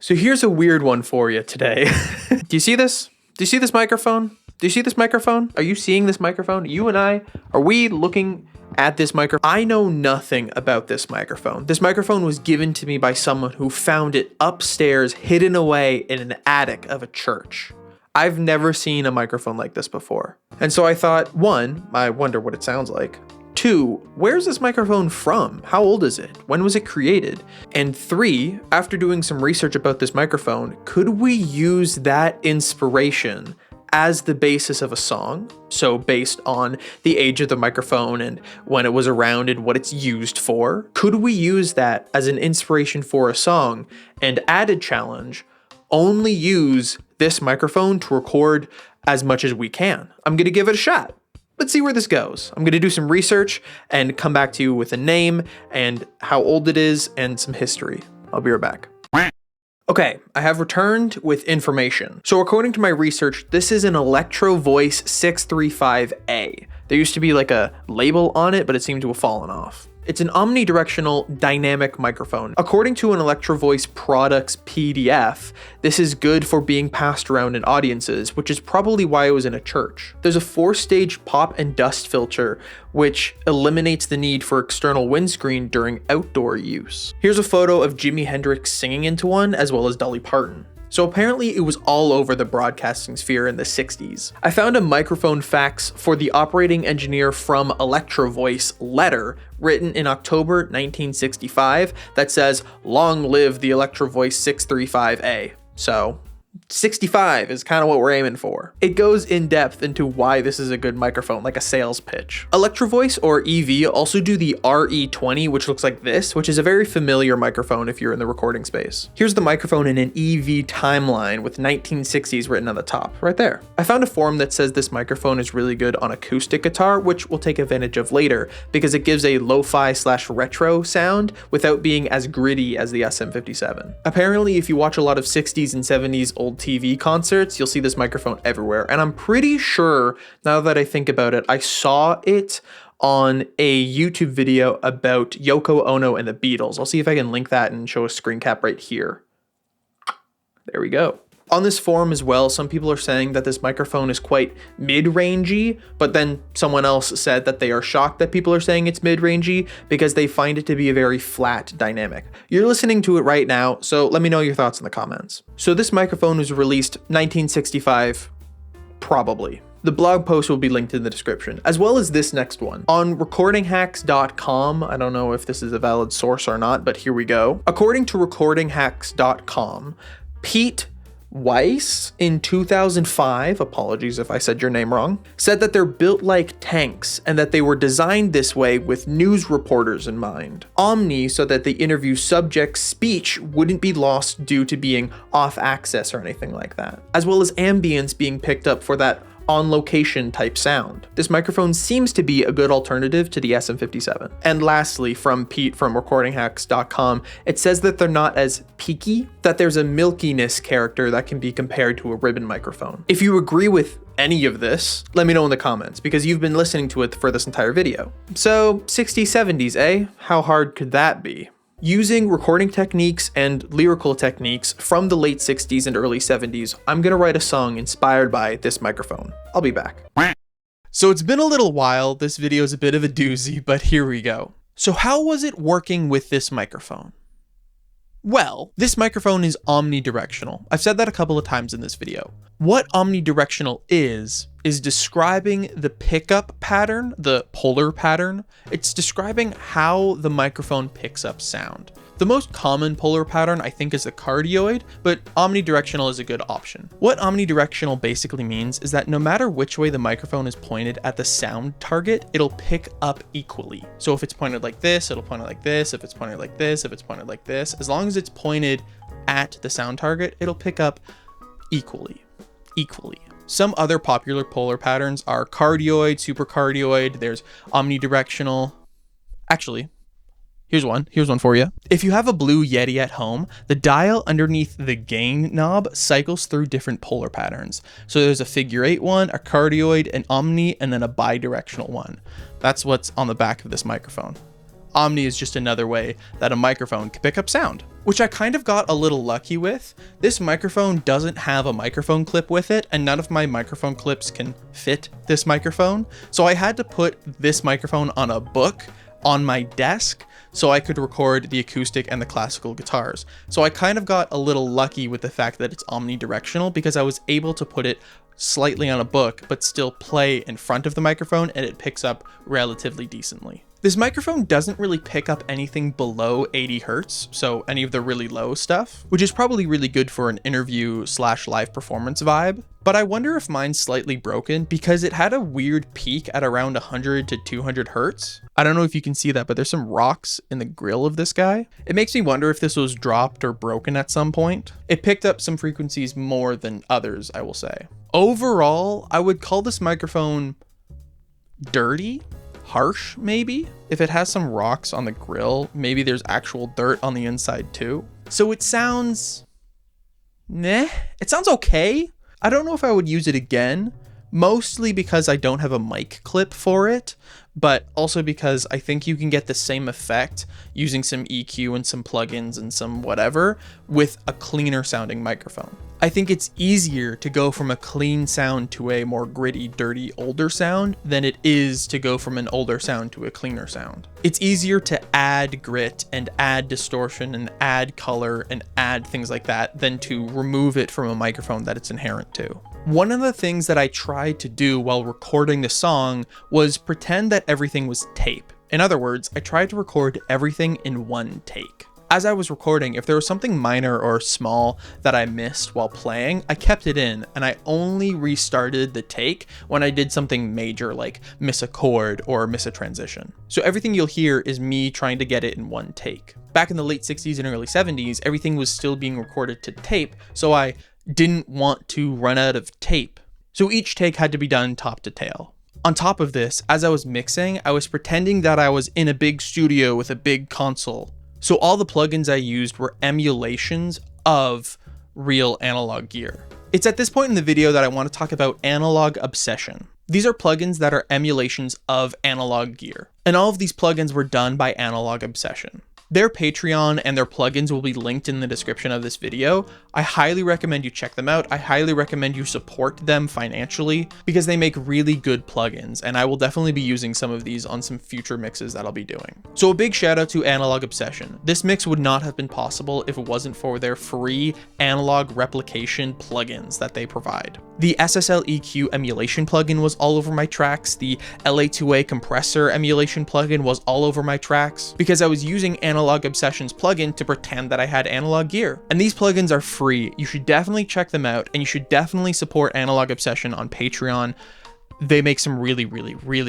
So here's a weird one for you today. Do you see this? Do you see this microphone? Do you see this microphone? Are you seeing this microphone? You and I, are we looking at this microphone? I know nothing about this microphone. This microphone was given to me by someone who found it upstairs, hidden away in an attic of a church. I've never seen a microphone like this before. And so I thought, one, I wonder what it sounds like. Two, where's this microphone from? How old is it? When was it created? And three, after doing some research about this microphone, could we use that inspiration as the basis of a song? So based on the age of the microphone and when it was around and what it's used for, could we use that as an inspiration for a song? And added challenge, only use this microphone to record as much as we can. I'm gonna give it a shot. Let's see where this goes. I'm gonna do some research and come back to you with a name and how old it is and some history. I'll be right back. Okay, I have returned with information. So according to my research, this is an electro-voice 635A. There used to be like a label on it, but it seemed to have fallen off. It's an omnidirectional dynamic microphone. According to an electro-voice products PDF, this is good for being passed around in audiences, which is probably why it was in a church. There's a 4-stage pop and dust filter, which eliminates the need for external windscreen during outdoor use. Here's a photo of Jimi Hendrix singing into one, as well as Dolly Parton. So apparently it was all over the broadcasting sphere in the 60s. I found a microphone fax for the operating engineer from Electro-Voice letter written in October 1965 that says, "Long live the Electro-Voice 635A." So 65 is kind of what we're aiming for. It goes in depth into why this is a good microphone, like a sales pitch. Electro-Voice or EV also do the RE20, which looks like this, which is a very familiar microphone if you're in the recording space. Here's the microphone in an EV timeline with 1960s written on the top, right there. I found a forum that says this microphone is really good on acoustic guitar, which we'll take advantage of later because it gives a lo-fi/retro sound without being as gritty as the SM57. Apparently, if you watch a lot of 60s and 70s old TV concerts, you'll see this microphone everywhere. And I'm pretty sure, now that I think about it, I saw it on a YouTube video about Yoko Ono and the Beatles. I'll see if I can link that and show a screen cap right here. There we go. On this forum as well, some people are saying that this microphone is quite mid-rangey, but then someone else said that they are shocked that people are saying it's mid-rangey because they find it to be a very flat dynamic. You're listening to it right now, so let me know your thoughts in the comments. So this microphone was released 1965, probably. The blog post will be linked in the description, as well as this next one. On recordinghacks.com, I don't know if this is a valid source or not, but here we go. According to recordinghacks.com, Pete Weiss in 2005, apologies if I said your name wrong, said that they're built like tanks and that they were designed this way with news reporters in mind. Omni, so that the interview subject's speech wouldn't be lost due to being off axis or anything like that, as well as ambience being picked up for that on location type sound. This microphone seems to be a good alternative to the SM57. And lastly, from Pete from recordinghacks.com, it says that they're not as peaky, that there's a milkiness character that can be compared to a ribbon microphone. If you agree with any of this, let me know in the comments because you've been listening to it for this entire video. So 60s, 70s, eh? How hard could that be? Using recording techniques and lyrical techniques from the late 60s and early 70s, I'm gonna write a song inspired by this microphone. I'll be back. So it's been a little while, this video is a bit of a doozy, but here we go. So how was it working with this microphone? Well, this microphone is omnidirectional. I've said that a couple of times in this video. What omnidirectional is describing the pickup pattern, the polar pattern. It's describing how the microphone picks up sound. The most common polar pattern I think is the cardioid, but omnidirectional is a good option. What omnidirectional basically means is that no matter which way the microphone is pointed at the sound target, it'll pick up equally. So if it's pointed like this, it'll point it like this. If it's pointed like this, if it's pointed like this, as long as it's pointed at the sound target, it'll pick up equally. Some other popular polar patterns are cardioid, supercardioid, there's omnidirectional. Actually, here's one for you. If you have a Blue Yeti at home, the dial underneath the gain knob cycles through different polar patterns. So there's a figure 8 one, a cardioid, an omni, and then a bidirectional one. That's what's on the back of this microphone. Omni is just another way that a microphone can pick up sound, which I kind of got a little lucky with. This microphone doesn't have a microphone clip with it, and none of my microphone clips can fit this microphone. So I had to put this microphone on a book on my desk so I could record the acoustic and the classical guitars. So I kind of got a little lucky with the fact that it's omnidirectional, because I was able to put it slightly on a book but still play in front of the microphone, and it picks up relatively decently. This microphone doesn't really pick up anything below 80 hertz, so any of the really low stuff, which is probably really good for an interview / live performance vibe. But I wonder if mine's slightly broken, because it had a weird peak at around 100 to 200 hertz. I don't know if you can see that, but there's some rocks in the grill of this guy. It makes me wonder if this was dropped or broken at some point. It picked up some frequencies more than others, I will say. Overall, I would call this microphone dirty. Harsh, maybe? If it has some rocks on the grill, maybe there's actual dirt on the inside too. So it sounds... meh. It sounds okay. I don't know if I would use it again, mostly because I don't have a mic clip for it, but also because I think you can get the same effect using some EQ and some plugins and some whatever with a cleaner sounding microphone. I think it's easier to go from a clean sound to a more gritty, dirty, older sound than it is to go from an older sound to a cleaner sound. It's easier to add grit and add distortion and add color and add things like that than to remove it from a microphone that it's inherent to. One of the things that I tried to do while recording the song was pretend that everything was tape. In other words, I tried to record everything in one take. As I was recording, if there was something minor or small that I missed while playing, I kept it in, and I only restarted the take when I did something major like miss a chord or miss a transition. So everything you'll hear is me trying to get it in one take. Back in the late 60s and early 70s, everything was still being recorded to tape, so I didn't want to run out of tape. So each take had to be done top to tail. On top of this, as I was mixing, I was pretending that I was in a big studio with a big console. So all the plugins I used were emulations of real analog gear. It's at this point in the video that I want to talk about Analog Obsession. These are plugins that are emulations of analog gear. And all of these plugins were done by Analog Obsession. Their Patreon and their plugins will be linked in the description of this video. I highly recommend you check them out. I highly recommend you support them financially because they make really good plugins, and I will definitely be using some of these on some future mixes that I'll be doing. So a big shout out to Analog Obsession. This mix would not have been possible if it wasn't for their free analog replication plugins that they provide. The SSL EQ emulation plugin was all over my tracks. The LA2A compressor emulation plugin was all over my tracks because I was using Analog Obsession's plugin to pretend that I had analog gear. And these plugins are free. You should definitely check them out, and you should definitely support Analog Obsession on Patreon. They make some really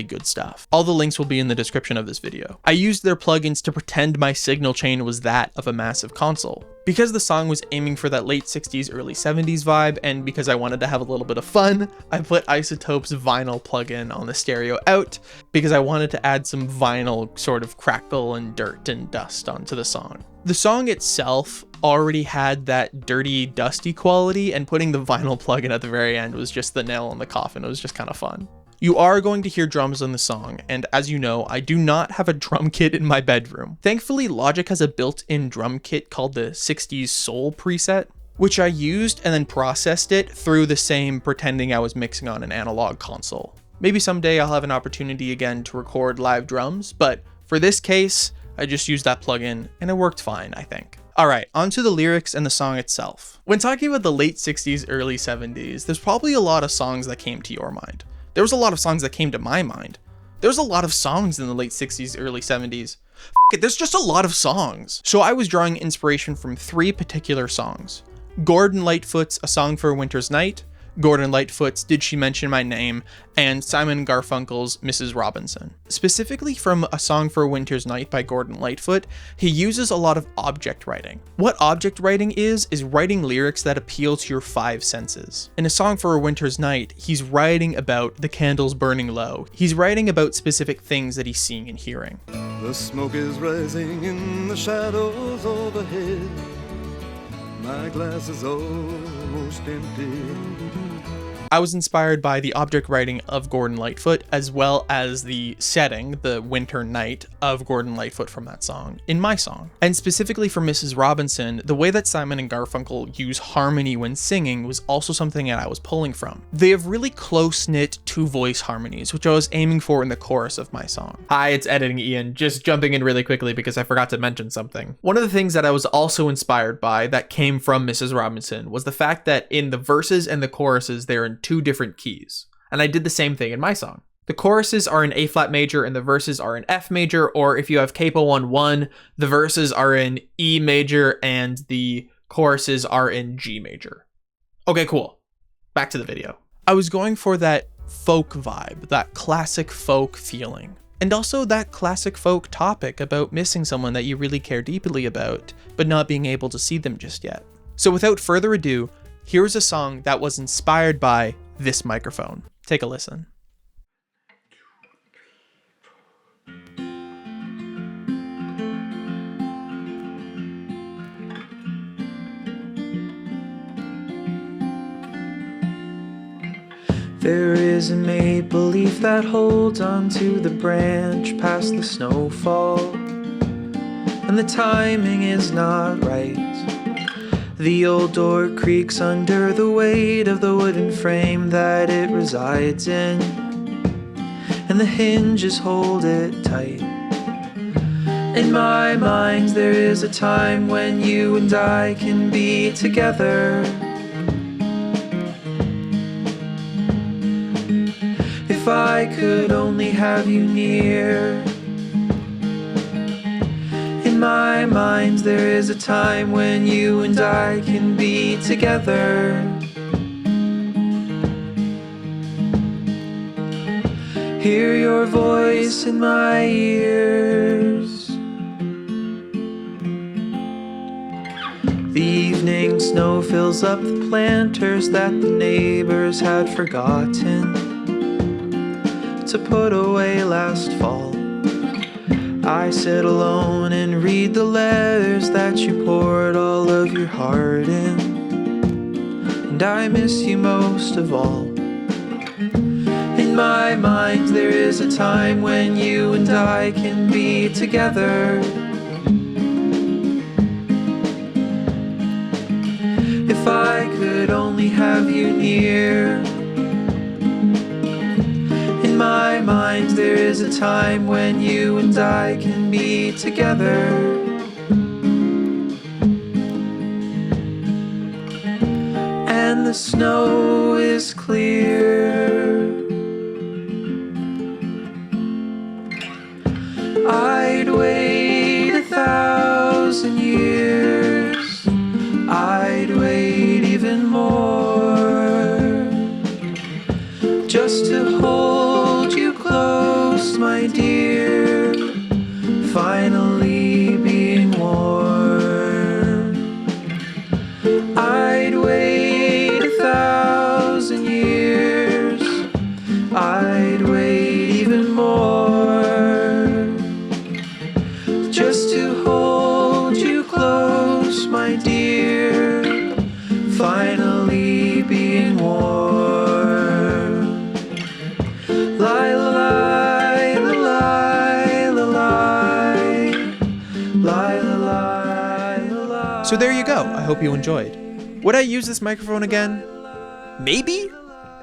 good stuff. All the links will be in the description of this video. I used their plugins to pretend my signal chain was that of a massive console. Because the song was aiming for that late 60s, early 70s vibe, and because I wanted to have a little bit of fun, I put Isotope's vinyl plugin on the stereo out because I wanted to add some vinyl sort of crackle and dirt and dust onto the song. The song itself already had that dirty, dusty quality, and putting the vinyl plugin at the very end was just the nail in the coffin. It was just kind of fun. You are going to hear drums in the song, and as you know, I do not have a drum kit in my bedroom. Thankfully, Logic has a built-in drum kit called the 60s Soul preset, which I used and then processed it through the same pretending I was mixing on an analog console. Maybe someday I'll have an opportunity again to record live drums, but for this case, I just used that plugin and it worked fine, I think. Alright, onto the lyrics and the song itself. When talking about the late 60s, early 70s, there's probably a lot of songs that came to your mind. There was a lot of songs that came to my mind. There's a lot of songs in the late 60s, early 70s. There's just a lot of songs. So I was drawing inspiration from 3 particular songs. Gordon Lightfoot's A Song for a Winter's Night, Gordon Lightfoot's Did She Mention My Name, and Simon Garfunkel's Mrs. Robinson. Specifically from A Song for a Winter's Night by Gordon Lightfoot, he uses a lot of object writing. What object writing is writing lyrics that appeal to your 5 senses. In A Song for a Winter's Night, he's writing about the candles burning low. He's writing about specific things that he's seeing and hearing. The smoke is rising in the shadows overhead. My glass is almost empty. I was inspired by the object writing of Gordon Lightfoot, as well as the setting, the winter night of Gordon Lightfoot from that song, in my song. And specifically for Mrs. Robinson, the way that Simon and Garfunkel use harmony when singing was also something that I was pulling from. They have really close-knit two-voice harmonies, which I was aiming for in the chorus of my song. Hi, it's Editing Ian, just jumping in really quickly because I forgot to mention something. One of the things that I was also inspired by that came from Mrs. Robinson was the fact that in the verses and the choruses, they're in two different keys. And I did the same thing in my song. The choruses are in A flat major and the verses are in F major, or if you have capo 1-1, the verses are in E major and the choruses are in G major. Okay, cool. Back to the video. I was going for that folk vibe, that classic folk feeling, and also that classic folk topic about missing someone that you really care deeply about, but not being able to see them just yet. So without further ado, here's a song that was inspired by this microphone. Take a listen. There is a maple leaf that holds onto the branch past the snowfall, and the timing is not right. The old door creaks under the weight of the wooden frame that it resides in, and the hinges hold it tight. In my mind, there is a time when you and I can be together. If I could only have you near. In my mind, there is a time when you and I can be together. Hear your voice in my ears. The evening snow fills up the planters that the neighbors had forgotten to put away last fall. I sit alone and read the letters that you poured all of your heart in, and I miss you most of all. In my mind, there is a time when you and I can be together. If I could only have you near. In my mind, there is a time when you and I can be together. And the snow is clear. I'd wait 1,000 years. I'd wait even more, just to hold you close, my dear, finally being warm. I'd wait 1,000 years. I'd wait even more, just to hold you close, my dear, finally being warm. Lie, lie, lie, lie, lie, lie, lie, lie. So there you go. I hope you enjoyed. Would I use this microphone again? Maybe,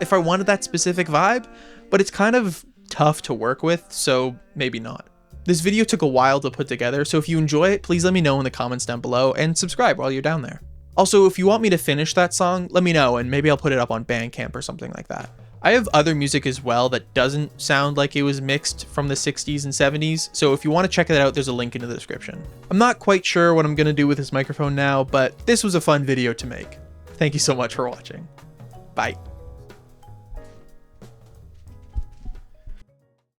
if I wanted that specific vibe, but it's kind of tough to work with, so maybe not. This video took a while to put together, so if you enjoy it, please let me know in the comments down below and subscribe while you're down there. Also, if you want me to finish that song, let me know and maybe I'll put it up on Bandcamp or something like that. I have other music as well that doesn't sound like it was mixed from the 60s and 70s, so if you want to check it out, there's a link in the description. I'm not quite sure what I'm going to do with this microphone now, but this was a fun video to make. Thank you so much for watching. Bye.